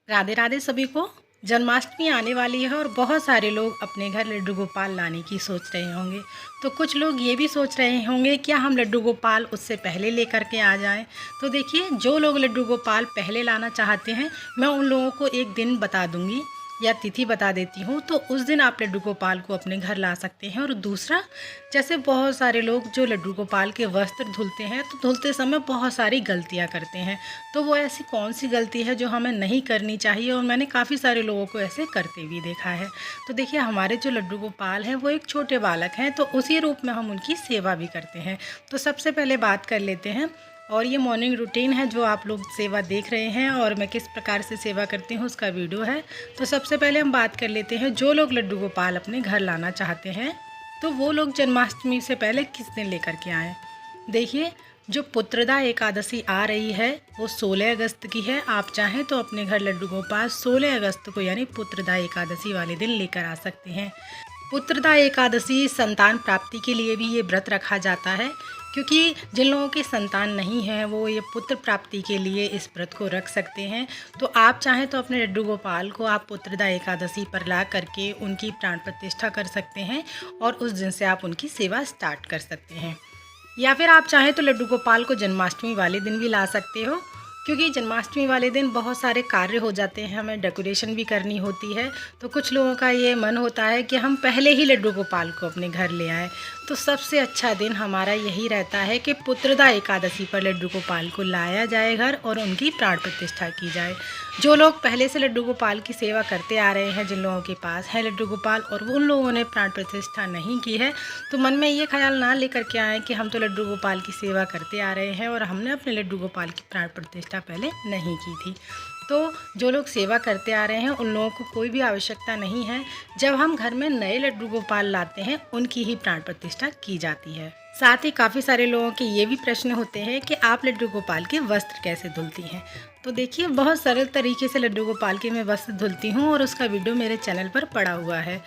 राधे राधे सभी को। जन्माष्टमी आने वाली है और बहुत सारे लोग अपने घर लड्डू गोपाल लाने की सोच रहे होंगे। तो कुछ लोग ये भी सोच रहे होंगे क्या हम लड्डू गोपाल उससे पहले लेकर के आ जाएं। तो देखिए, जो लोग लड्डू गोपाल पहले लाना चाहते हैं, मैं उन लोगों को एक दिन बता दूंगी या तिथि बता देती हूँ। तो उस दिन आप लड्डू गोपाल को अपने घर ला सकते हैं। और दूसरा, जैसे बहुत सारे लोग जो लड्डू गोपाल के वस्त्र धुलते हैं, तो धुलते समय बहुत सारी गलतियाँ करते हैं। तो वो ऐसी कौन सी गलती है जो हमें नहीं करनी चाहिए, और मैंने काफ़ी सारे लोगों को ऐसे करते भी देखा है। तो देखिए, हमारे जो लड्डू गोपाल हैं वो एक छोटे बालक हैं, तो उसी रूप में हम उनकी सेवा भी करते हैं। तो सबसे पहले बात कर लेते हैं, और ये मॉर्निंग रूटीन है जो आप लोग सेवा देख रहे हैं, और मैं किस प्रकार से सेवा करती हूँ उसका वीडियो है। तो सबसे पहले हम बात कर लेते हैं, जो लोग लड्डू गोपाल अपने घर लाना चाहते हैं तो वो लोग जन्माष्टमी से पहले किस दिन लेकर के आएँ। देखिए, जो पुत्रदा एकादशी आ रही है वो 16 अगस्त की है। आप चाहें तो अपने घर लड्डू गोपाल 16 अगस्त को यानी पुत्रदा एकादशी वाले दिन लेकर आ सकते हैं। पुत्रदा एकादशी संतान प्राप्ति के लिए भी ये व्रत रखा जाता है, क्योंकि जिन लोगों की संतान नहीं है वो ये पुत्र प्राप्ति के लिए इस व्रत को रख सकते हैं। तो आप चाहें तो अपने लड्डू गोपाल को आप पुत्रदा एकादशी पर ला करके उनकी प्राण प्रतिष्ठा कर सकते हैं, और उस दिन से आप उनकी सेवा स्टार्ट कर सकते हैं। या फिर आप चाहें तो लड्डू गोपाल को जन्माष्टमी वाले दिन भी ला सकते हो, क्योंकि जन्माष्टमी वाले दिन बहुत सारे कार्य हो जाते हैं, हमें डेकोरेशन भी करनी होती है। तो कुछ लोगों का ये मन होता है कि हम पहले ही लड्डू गोपाल को अपने घर ले आएँ। तो सबसे अच्छा दिन हमारा यही रहता है कि पुत्रदा एकादशी पर लड्डू गोपाल को लाया जाए घर और उनकी प्राण प्रतिष्ठा की जाए। जो लोग पहले से लड्डू गोपाल की सेवा करते आ रहे हैं, जिन लोगों के पास है लड्डू गोपाल और उन लोगों ने प्राण प्रतिष्ठा नहीं की है, तो मन में ये ख्याल ना लेकर के आए कि हम तो लड्डू गोपाल की सेवा करते आ रहे हैं और हमने अपने लड्डू गोपाल की प्राण प्रतिष्ठा पहले नहीं की थी। तो जो लोग सेवा करते आ रहे हैं उन लोगों को कोई भी आवश्यकता नहीं है। जब हम घर में नए लड्डू गोपाल लाते हैं उनकी ही प्राण प्रतिष्ठा की जाती है। साथ ही काफ़ी सारे लोगों के ये भी प्रश्न होते हैं कि आप लड्डू गोपाल के वस्त्र कैसे धुलती हैं। तो देखिए, बहुत सरल तरीके से लड्डू गोपाल के मैं वस्त्र धुलती हूँ और उसका वीडियो मेरे चैनल पर पड़ा हुआ है।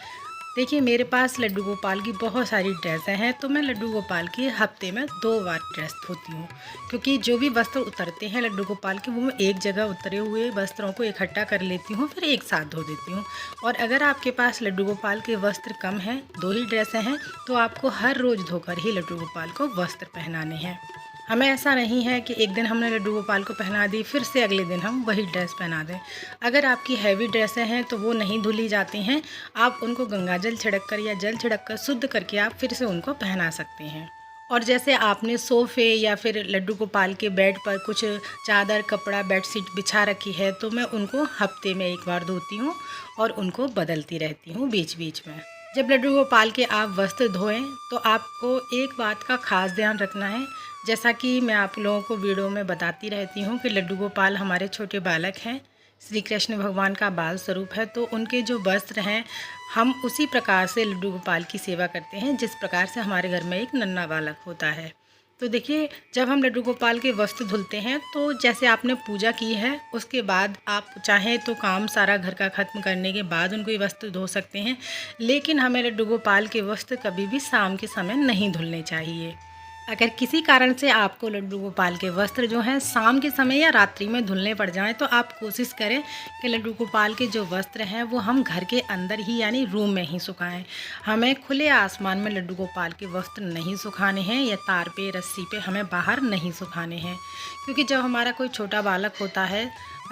देखिए, मेरे पास लड्डू गोपाल की बहुत सारी ड्रेसें हैं, तो मैं लड्डू गोपाल की हफ्ते में 2 बार ड्रेस धोती हूँ, क्योंकि जो भी वस्त्र उतरते हैं लड्डू गोपाल के वो मैं एक जगह उतरे हुए वस्त्रों को इकट्ठा कर लेती हूँ, फिर एक साथ धो देती हूँ। और अगर आपके पास लड्डू गोपाल के वस्त्र कम हैं, 2 ही ड्रेसें हैं, तो आपको हर रोज़ धोकर ही लड्डू गोपाल को वस्त्र पहनाने हैं। हमें ऐसा नहीं है कि एक दिन हमने लड्डू गोपाल को पहना दी फिर से अगले दिन हम वही ड्रेस पहना दें। अगर आपकी हैवी ड्रेसें हैं तो वो नहीं धुली जाती हैं, आप उनको गंगाजल छिड़क कर या जल छिड़क कर शुद्ध करके आप फिर से उनको पहना सकते हैं। और जैसे आपने सोफ़े या फिर लड्डू गोपाल के बेड पर कुछ चादर, कपड़ा, बेडशीट बिछा रखी है, तो मैं उनको हफ्ते में 1 बार धोती हूँ और उनको बदलती रहती हूँ बीच बीच में। जब लड्डू गोपाल के आप वस्त्र धोएं तो आपको एक बात का खास ध्यान रखना है। जैसा कि मैं आप लोगों को वीडियो में बताती रहती हूँ कि लड्डू गोपाल हमारे छोटे बालक हैं, श्री कृष्ण भगवान का बाल स्वरूप है, तो उनके जो वस्त्र हैं हम उसी प्रकार से लड्डू गोपाल की सेवा करते हैं जिस प्रकार से हमारे घर में एक नन्हा बालक होता है। तो देखिए, जब हम लड्डू गोपाल के वस्त्र धुलते हैं तो जैसे आपने पूजा की है उसके बाद आप चाहें तो काम सारा घर का ख़त्म करने के बाद उनको ये वस्त्र धो सकते हैं, लेकिन हमें लड्डू गोपाल के वस्त्र कभी भी शाम के समय नहीं धुलने चाहिए। अगर किसी कारण से आपको लड्डू गोपाल के वस्त्र जो हैं शाम के समय या रात्रि में धुलने पड़ जाएं, तो आप कोशिश करें कि लड्डू गोपाल के जो वस्त्र हैं वो हम घर के अंदर ही यानी रूम में ही सुखाएं। हमें खुले आसमान में लड्डू गोपाल के वस्त्र नहीं सुखाने हैं, या तार पे रस्सी पे हमें बाहर नहीं सुखाने हैं। क्योंकि जब हमारा कोई छोटा बालक होता है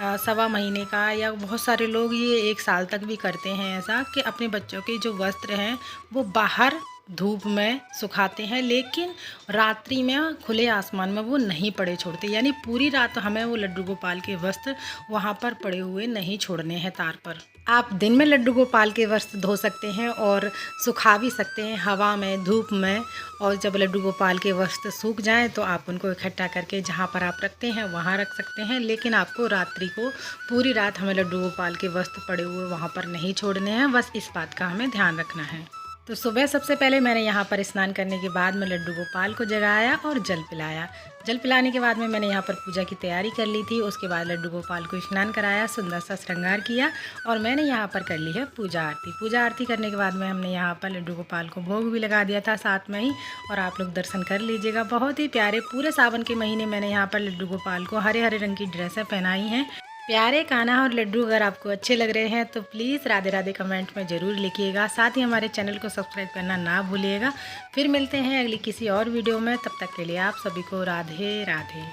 1.25 महीने का, या बहुत सारे लोग ये 1 साल तक भी करते हैं ऐसा कि अपने बच्चों के जो वस्त्र हैं वो बाहर धूप में सुखाते हैं, लेकिन रात्रि में खुले आसमान में वो नहीं पड़े छोड़ते, यानी पूरी रात हमें वो लड्डू गोपाल के वस्त्र वहाँ पर पड़े हुए नहीं छोड़ने हैं तार पर। आप दिन में लड्डू गोपाल के वस्त्र धो सकते हैं और सुखा भी सकते हैं हवा में, धूप में। और जब लड्डू गोपाल के वस्त्र सूख जाएं तो आप उनको इकट्ठा करके जहाँ पर आप रखते हैं वहाँ रख सकते हैं, लेकिन आपको रात्रि को पूरी रात हमें लड्डू गोपाल के वस्त्र पड़े हुए वहाँ पर नहीं छोड़ने हैं, बस इस बात का हमें ध्यान रखना है। तो सुबह सबसे पहले मैंने यहाँ पर स्नान करने के बाद में लड्डू गोपाल को जगाया और जल पिलाया। जल पिलाने के बाद में मैंने यहाँ पर पूजा की तैयारी कर ली थी। उसके बाद लड्डू गोपाल को स्नान कराया, सुंदर सा श्रृंगार किया और मैंने यहाँ पर कर ली है पूजा आरती। पूजा आरती करने के बाद में हमने यहाँ पर लड्डू गोपाल को भोग भी लगा दिया था साथ में ही, और आप लोग दर्शन कर लीजिएगा। बहुत ही प्यारे पूरे सावन के महीने मैंने यहाँ पर लड्डू गोपाल को हरे हरे रंग की ड्रेसें पहनाई हैं। प्यारे कान्हा और लड्डू अगर आपको अच्छे लग रहे हैं तो प्लीज़ राधे राधे कमेंट में ज़रूर लिखिएगा। साथ ही हमारे चैनल को सब्सक्राइब करना ना भूलिएगा। फिर मिलते हैं अगली किसी और वीडियो में, तब तक के लिए आप सभी को राधे राधे।